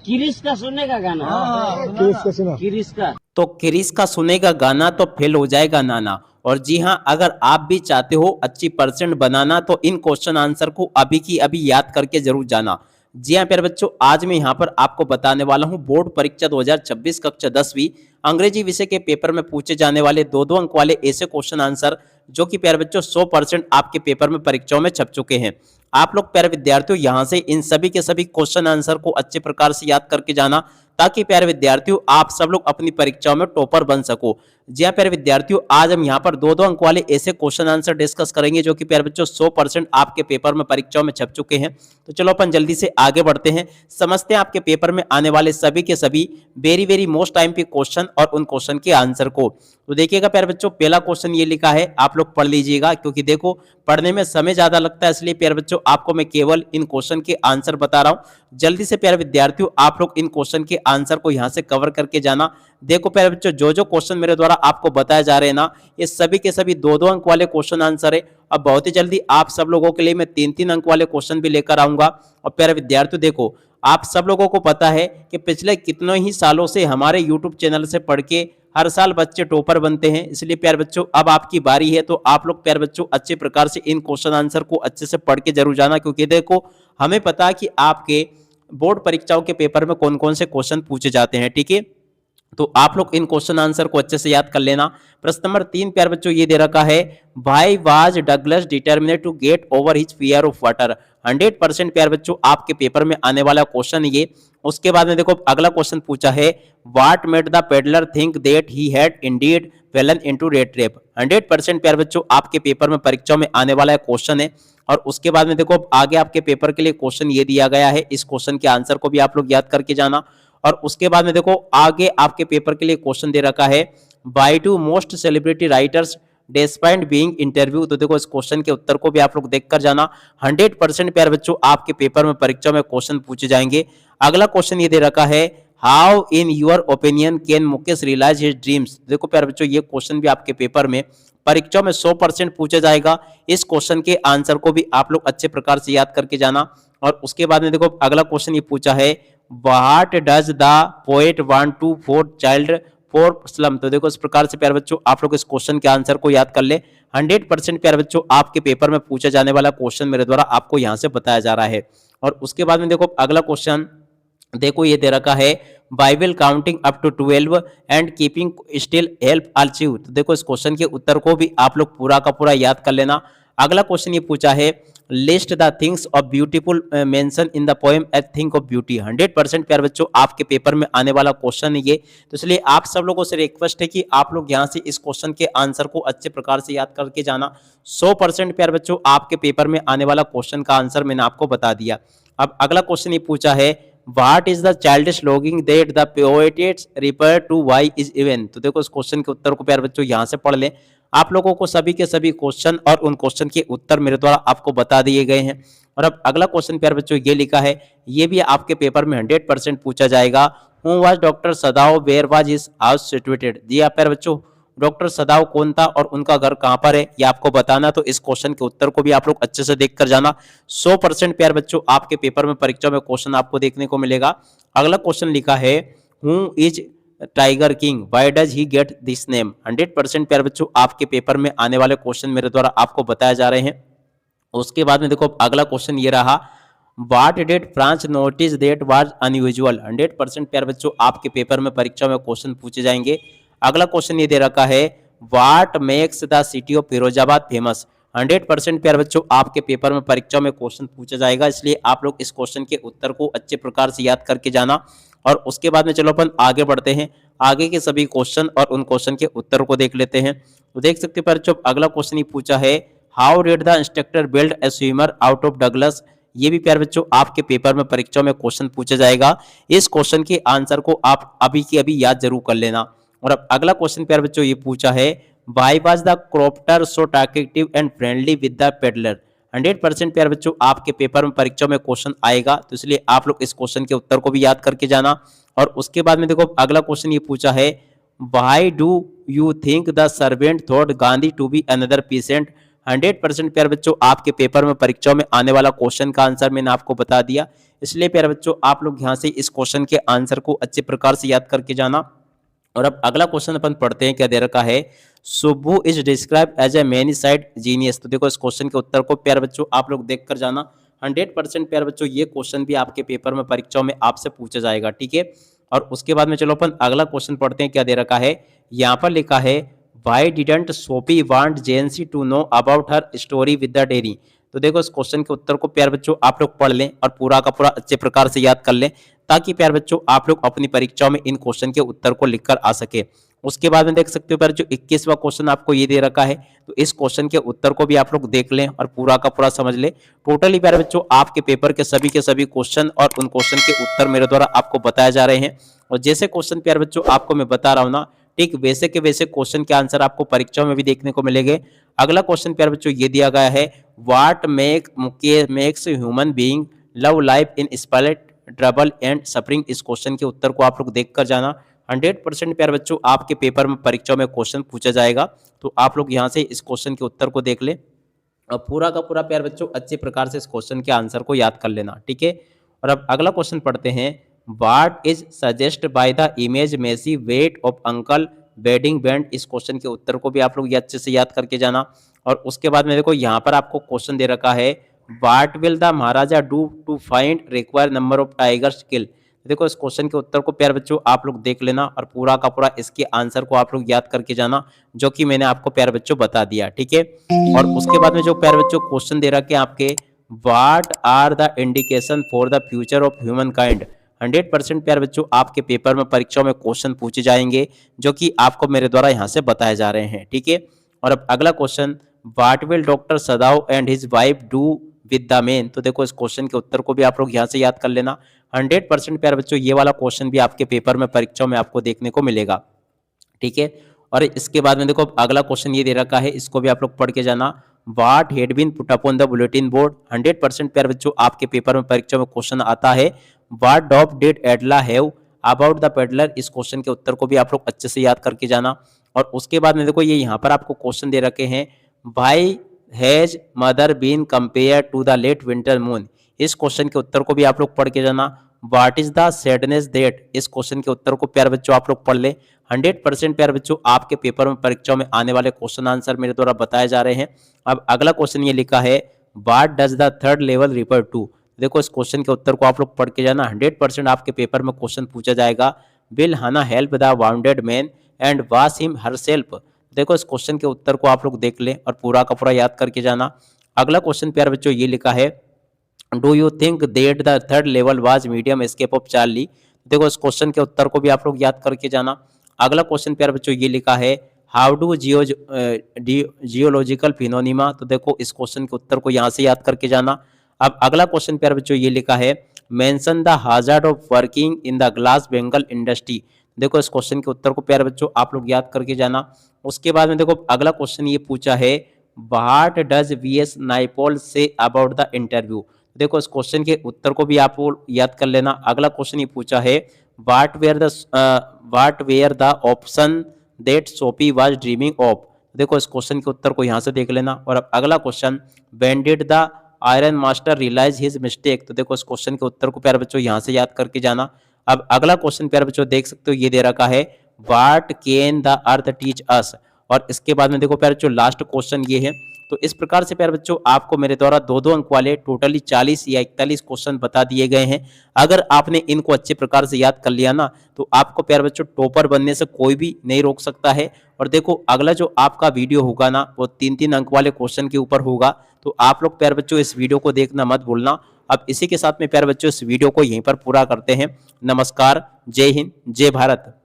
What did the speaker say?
किरिश का सुनने का गाना। किरिश का तो क्रिस का सुनेगा गाना तो फेल हो जाएगा नाना। और जी हाँ, अगर आप भी चाहते हो अच्छी परसेंट बनाना तो इन क्वेश्चन आंसर को अभी की अभी याद करके जरूर जाना। जी हाँ प्यारे बच्चों, आज मैं यहाँ पर आपको बताने वाला हूँ बोर्ड परीक्षा 2026 कक्षा 10वीं अंग्रेजी विषय के पेपर में पूछे जाने वाले दो अंक वाले ऐसे क्वेश्चन आंसर जो कि प्यारे बच्चों 100% आपके पेपर में परीक्षाओं में छप चुके हैं। आप लोग प्यारे विद्यार्थियों यहाँ से इन सभी के सभी क्वेश्चन आंसर को अच्छे प्रकार से याद करके जाना, ताकि प्यारे विद्यार्थियों आप सब लोग अपनी परीक्षाओं में टॉपर बन सको। जी हाँ प्यारे विद्यार्थियों, आज हम यहाँ पर दो अंक वाले ऐसे क्वेश्चन आंसर डिस्कस करेंगे जो कि प्यारे बच्चों 100% आपके पेपर में परीक्षाओं में छप चुके हैं। तो चलो अपन जल्दी से आगे बढ़ते हैं, समझते हैं आपके पेपर में आने वाले सभी के सभी वेरी मोस्ट टाइम के क्वेश्चन और उन क्वेश्चन के आंसर को। तो देखिएगा प्यारे बच्चों, पहला क्वेश्चन ये लिखा है, आप लोग पढ़ लीजिएगा क्योंकि देखो पढ़ने में समय ज्यादा लगता है, इसलिए प्यारे बच्चों आपको मैं केवल इन क्वेश्चन के आंसर बता रहा हूं। जल्दी से प्यारे विद्यार्थियों आप लोग इन क्वेश्चन के आंसर को यहां से कवर करके जाना। देखो प्यारे बच्चों, जो क्वेश्चन मेरे द्वारा आपको बताए जा रहे हैं ना, ये सभी के सभी दो अंक वाले क्वेश्चन आंसर है। अब बहुत ही जल्दी आप सब लोगों के लिए मैं 3 अंक वाले क्वेश्चन भी लेकर आऊंगा। और प्यारे विद्यार्थियों देखो, आप सब लोगों को पता है कि पिछले कितने ही सालों से हमारे यूट्यूब चैनल से पढ़ के हर साल बच्चे टॉपर बनते हैं। इसलिए प्यारे बच्चों अब आपकी बारी है, तो आप लोग प्यारे बच्चों अच्छे प्रकार से इन क्वेश्चन आंसर को अच्छे से पढ़ के जरूर जाना, क्योंकि देखो हमें पता है कि आपके बोर्ड परीक्षाओं के पेपर में कौन कौन से क्वेश्चन पूछे जाते हैं। ठीक है, तो आप लोग इन क्वेश्चन आंसर को अच्छे से याद कर लेना। प्रश्न नंबर 3 प्यारे बच्चों ये दे रखा है, why was Douglas determined to get over his fear of water. 100% प्यारे बच्चों आपके पेपर में आने वाला क्वेश्चन ये। उसके बाद में देखो अगला क्वेश्चन पूछा है, what made the peddler think that he had Indeed fallen into red trap. 100% प्यारे बच्चों आपके पेपर में परीक्षाओं में आने वाला क्वेश्चन है। और उसके बाद में देखो आगे आपके पेपर के लिए क्वेश्चन ये दिया गया है, इस क्वेश्चन के आंसर को भी आप लोग याद करके जाना। और उसके बाद में देखो आगे आपके पेपर के लिए क्वेश्चन दे रखा है, by two most celebrity writers despite being interview. तो देखो इस क्वेश्चन के उत्तर को भी आप लोग देखकर जाना। 100% प्यारे बच्चों आपके पेपर में परीक्षा में क्वेश्चन पूछे जाएंगे। अगला क्वेश्चन ये दे रखा है, how in your opinion can Mukesh realise his dreams. देखो प्यारे बच्चों ये क्वेश्चन भी आपके पेपर में परीक्षा में 100% पूछा जाएगा। इस क्वेश्चन के आंसर को भी आप लोग अच्छे प्रकार से याद करके जाना। और उसके बाद में देखो अगला क्वेश्चन ये पूछा है, what does the poet want to for child for slum. तो देखो इस प्रकार से प्यारे बच्चों आप लोग इस क्वेश्चन के आंसर को याद कर ले। 100% प्यारे बच्चों आपके पेपर में पूछा जाने वाला क्वेश्चन मेरे द्वारा आपको यहाँ से बताया जा रहा है। और उसके बाद में देखो अगला क्वेश्चन देखो ये दे रखा है, bible counting up to 12 and keeping still help achieve. तो देखो इस क्वेश्चन के उत्तर को भी आप लोग पूरा का पूरा याद कर लेना। अगला क्वेश्चन ये पूछा है, list the things of beautiful mention in the poem A think of beauty. 100% प्यारे बच्चों आपके पेपर में आने वाला क्वेश्चन है ये। तो इसलिए आप सब लोगों से रिक्वेस्ट है कि आप लोग यहाँ से इस क्वेश्चन के आंसर को अच्छे प्रकार से याद करके जाना। 100% प्यारे बच्चों आपके पेपर में आने वाला क्वेश्चन का आंसर मैंने आपको बता दिया। अब अगला क्वेश्चन ये पूछा है, what is the childish logging that the poets refer to why is even. तो देखो इस क्वेश्चन के उत्तर को प्यारे बच्चों यहाँ से पढ़ लें। आप लोगों को सभी के सभी क्वेश्चन और उन क्वेश्चन के उत्तर मेरे द्वारा आपको बता दिए गए हैं। और अब अगला क्वेश्चन प्यारे बच्चों ये लिखा है, ये भी आपके पेपर में 100% पूछा जाएगा, who was doctor Sadao, where was his house situated. जी आप प्यारे बच्चों डॉक्टर सदाव कौन था और उनका घर कहां पर है ये आपको बताना। तो इस क्वेश्चन के उत्तर को भी आप लोग अच्छे से देखकर जाना। 100% प्यारे बच्चों आपके पेपर में परीक्षा में क्वेश्चन आपको देखने को मिलेगा। अगला क्वेश्चन लिखा है, who is tiger king, why does he get this name. 100% प्यारे बच्चों आपके पेपर में आने वाले क्वेश्चन मेरे द्वारा आपको बताए जा रहे हैं। उसके बाद में देखो अगला क्वेश्चन ये रहा, what did France notice that was unusual. 100% प्यारे बच्चों आपके पेपर में परीक्षा में क्वेश्चन पूछे जाएंगे। अगला क्वेश्चन ये दे रखा है, what makes the city of Firozabad famous. 100% प्यारे बच्चों आपके पेपर में परीक्षा में क्वेश्चन पूछा जाएगा, इसलिए आप लोग इस क्वेश्चन के उत्तर को अच्छे प्रकार से याद करके जाना। और उसके बाद में चलो अपन आगे बढ़ते हैं, आगे के सभी क्वेश्चन और उन क्वेश्चन के उत्तर को देख लेते हैं। तो देख सकते हैं बच्चों अगला क्वेश्चन ये पूछा है, how did the instructor build a swimmer out of Douglas. ये भी प्यारे बच्चों आपके पेपर में परीक्षा में क्वेश्चन पूछा जाएगा। इस क्वेश्चन के आंसर को आप अभी की अभी याद जरूर कर लेना। और अब अगला क्वेश्चन प्यारे बच्चों ये पूछा है, why was the क्रॉप्टर so talkative and friendly with the peddler. 100% प्यारे बच्चों आपके पेपर में परीक्षा में क्वेश्चन आएगा, तो इसलिए आप लोग इस क्वेश्चन के उत्तर को भी याद करके जाना। और उसके बाद में देखो अगला क्वेश्चन ये पूछा है, why do you think the servant thought Gandhi to be another patient. 100% प्यारे बच्चों आपके पेपर में परीक्षाओं में आने वाला क्वेश्चन का आंसर मैंने आपको बता दिया। इसलिए प्यारे बच्चों आप लोग यहाँ से इस क्वेश्चन के आंसर को अच्छे प्रकार से याद करके जाना। और अब अगला क्वेश्चन अपन पढ़ते हैं, क्या दे रखा है, Subbu is describe as a many side genius. तो देखो इस क्वेश्चन के उत्तर को प्यारे बच्चों आप लोग देख कर जाना। 100% प्यारे बच्चों ये क्वेश्चन भी आपके पेपर में परीक्षाओं में आपसे पूछा जाएगा, ठीक है। और उसके बाद में चलो अपन अगला क्वेश्चन पढ़ते हैं, क्या दे रखा है, यहाँ पर लिखा है why didn't Sophie want JNC to know about her story with the dairy. तो देखो इस क्वेश्चन के उत्तर को प्यारे बच्चों आप लोग पढ़ लें और पूरा का पूरा अच्छे प्रकार से याद कर लें, ताकि प्यारे बच्चों आप लोग अपनी परीक्षाओं में इन क्वेश्चन के उत्तर को लिखकर आ सके। उसके बाद में देख सकते हो प्यारे जो 21वां क्वेश्चन आपको ये दे रखा है, तो इस क्वेश्चन के उत्तर को भी आप लोग देख लें और पूरा का पूरा समझ लें। टोटली प्यारे बच्चों आपके पेपर के सभी क्वेश्चन और उन क्वेश्चन के उत्तर मेरे द्वारा आपको बताए जा रहे हैं। और जैसे क्वेश्चन प्यारे बच्चों आपको मैं बता रहा हूँ ना, ठीक वैसे के वैसे क्वेश्चन के आंसर आपको परीक्षाओं में भी देखने को मिलेंगे। अगला क्वेश्चन प्यारे बच्चों ये दिया गया है, what makes human being love life in spirit trouble and suffering. इस क्वेश्चन के उत्तर को आप लोग देख कर जाना। 100% प्यारे बच्चों आपके पेपर में परीक्षाओं में क्वेश्चन पूछा जाएगा, तो आप लोग यहाँ से इस क्वेश्चन के उत्तर को देख लें और पूरा का पूरा प्यारे बच्चों अच्छे प्रकार से इस क्वेश्चन के आंसर को याद कर लेना, ठीक है। और अब अगला क्वेश्चन पढ़ते हैं, what is suggest by the image messy wet of uncle wedding band. इस क्वेश्चन के उत्तर को भी आप लोग ये अच्छे से याद करके जाना। और उसके बाद में देखो यहाँ पर आपको क्वेश्चन दे रखा है, what will the maharaja do to find required number of tigers kill. देखो इस क्वेश्चन के उत्तर को प्यारे बच्चों आप लोग देख लेना और पूरा का पूरा इसके आंसर को आप लोग याद करके जाना, जो कि मैंने आपको प्यारे बच्चों बता दिया, ठीक है। और उसके बाद में जो प्यारे बच्चों क्वेश्चन दे रखे हैं आपके, what are the indication for the future of human kind. 100% प्यारे बच्चों आपके पेपर में परीक्षाओं में क्वेश्चन पूछे जाएंगे, जो कि आपको मेरे द्वारा यहाँ से बताए जा रहे हैं, ठीक है। और अब अगला question, what will doctor सदाव and his wife do with the man. तो देखो इस क्वेश्चन के उत्तर को भी आप लोग यहाँ से याद कर लेना। 100% प्यारे बच्चों ये वाला क्वेश्चन भी आपके पेपर में परीक्षाओं में आपको देखने को मिलेगा, ठीक है। और इसके बाद में देखो अगला क्वेश्चन ये दे रखा है, इसको भी आप लोग पढ़ के जाना, what had been put upon the bulletin board. 100% प्यारे बच्चों आपके पेपर में परीक्षा में क्वेश्चन आता है, what dog did एडला have about the peddler. इस क्वेश्चन के उत्तर को भी आप लोग अच्छे से याद करके जाना। और उसके बाद में देखो ये यहाँ पर आपको क्वेश्चन दे रखे हैं, why has mother been compare to the late winter moon. इस क्वेश्चन के उत्तर को भी आप लोग पढ़ के जाना। What is the sadness that. इस क्वेश्चन के उत्तर को प्यारे बच्चों आप लोग पढ़ ले। 100% प्यारे बच्चों आपके पेपर में परीक्षाओं में आने वाले क्वेश्चन आंसर मेरे द्वारा बताए जा रहे हैं। अब अगला क्वेश्चन ये लिखा है, what does the third level refer to. देखो इस क्वेश्चन के उत्तर को आप लोग पढ़ के जाना। 100% आपके पेपर में क्वेश्चन पूछा जाएगा, विल हना help the bounded man and wash him herself. देखो इस क्वेश्चन के उत्तर को आप लोग देख लें और पूरा का पूरा याद करके जाना। अगला क्वेश्चन प्यारे बच्चों ये लिखा है, do you think that the third level was medium escape of Charlie. देखो इस क्वेश्चन के उत्तर को भी आप लोग याद करके जाना। अगला क्वेश्चन प्यारे बच्चों ये लिखा है, हाउ डू जियोलॉजिकल फिनोनिमा। तो देखो इस क्वेश्चन के उत्तर को यहाँ से याद करके जाना। अब अगला क्वेश्चन प्यारे बच्चों ये लिखा है, mention the hazard of working in the glass bangle industry. देखो इस क्वेश्चन के उत्तर को प्यारे बच्चों आप लोग याद करके जाना। उसके बाद में देखो अगला क्वेश्चन ये पूछा है, what does VS Naipaul say about the interview. देखो इस क्वेश्चन के उत्तर को भी आप याद कर लेना। अगला क्वेश्चन ये पूछा है, what were the option that Sophie was dreaming of. देखो इस क्वेश्चन के उत्तर को यहाँ से देख लेना। और अब अगला question, when did the iron master realise his mistake. तो देखो इस क्वेश्चन के उत्तर को प्यारे बच्चों यहाँ से याद करके जाना। अब अगला क्वेश्चन प्यारे बच्चों देख सकते हो ये दे रखा है, what can the earth teach us. और इसके बाद में देखो प्यारे बच्चों लास्ट क्वेश्चन ये है। तो इस प्रकार से प्यारे बच्चों आपको मेरे द्वारा 2-2 अंक वाले टोटली 40 या 41 क्वेश्चन बता दिए गए हैं। अगर आपने इनको अच्छे प्रकार से याद कर लिया ना, तो आपको प्यारे बच्चों टॉपर बनने से कोई भी नहीं रोक सकता है। और देखो अगला जो आपका वीडियो होगा ना, वो 3-3 अंक वाले क्वेश्चन के ऊपर होगा। तो आप लोग प्यारे बच्चों इस वीडियो को देखना मत भूलना। अब इसी के साथ में प्यारे बच्चों इस वीडियो को यहीं पर पूरा करते हैं। नमस्कार, जय हिंद, जय भारत।